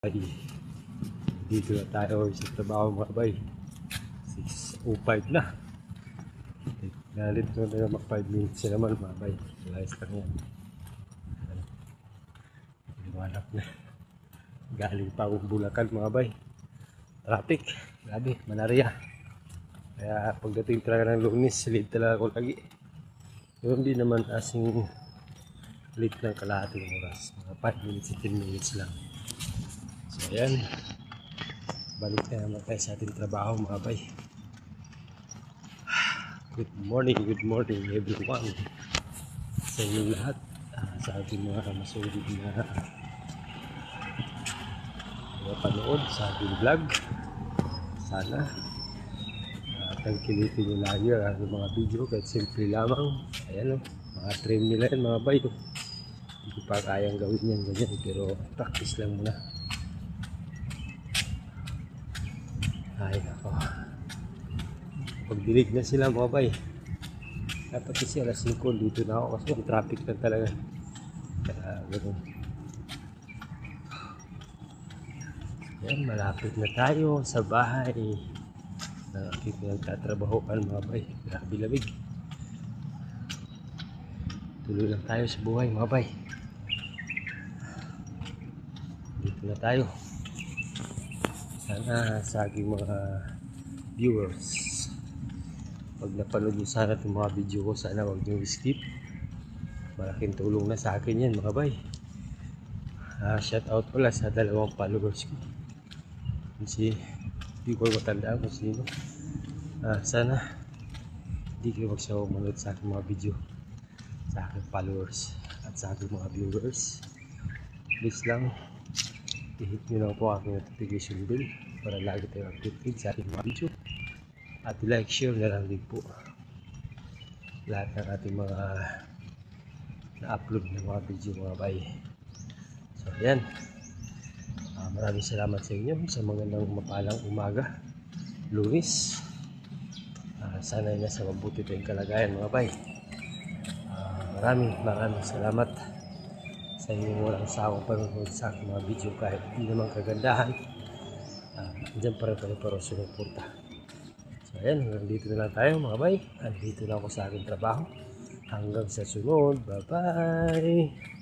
Ay, dito na tayo sa trabaho mga bay. 6:05 na. Nalit na naman 5 minutes na naman mga bay. Layas lang yan. Liwanag na. Galing pa akong Bulacan mga bay. Traffic. Grabe, manarya. Kaya pagdating talaga ng Lunes, late talaga ako lagi. Pero hindi naman asing late ng kalahating oras. Mga 5 minutes, 10 minutes lang. So ayan, balik na naman tayo sa ating trabaho mga bay. Good morning everyone. Sa inyo lahat, sa ating mga masulid na panood sa ating vlog. Sana tangkilitin nyo lagi ang mga video kahit simple lamang. Ayan o, mga trim nila yan mga bay. Hindi ko pa kayang gawin yan ganyan, pero practice lang muna. Ay nako, pagdilig na sila mga bay. Dapat kasi alas 5 dito na ako kasi yung traffic na talaga. Kaya ganoon. Yan, malapit na tayo sa bahay ng aking pinagtatrabahoan mga bay. Grabe lamig. Tuloy lang tayo sa buhay mga bay. Dito na tayo. Sana sa aking mga viewers, pag napanood nyo sana itong mga video ko, sana huwag nyo skip. Malaking tulong na sa akin yan mga bay. Shout out pala sa 2 followers ko. Kasi hindi ko matandaan kung sino. Sana hindi kayo magsawang manood sa aking mga video, sa aking followers at sa aking mga viewers. Please lang, i-hit nyo lang po aking notification bell para lagi tayo updated sa ating mga video. At like, share na lang din po lahat ng ating mga na-upload ng mga video mga bay. So ayan, maraming salamat sa inyo sa magandang mapalang umaga, Lunes. Sana ay nasa mabuti tayong kalagayan mga bay. Maraming salamat sa inyong walang sawang panonood sa aking mga video kahit hindi naman kagandahan. Diyan pa rin kami para sumuporta. So ayan, hanggang dito na lang tayo mga bay. Andito na ako sa aking trabaho. Hanggang sa sunod. Bye bye.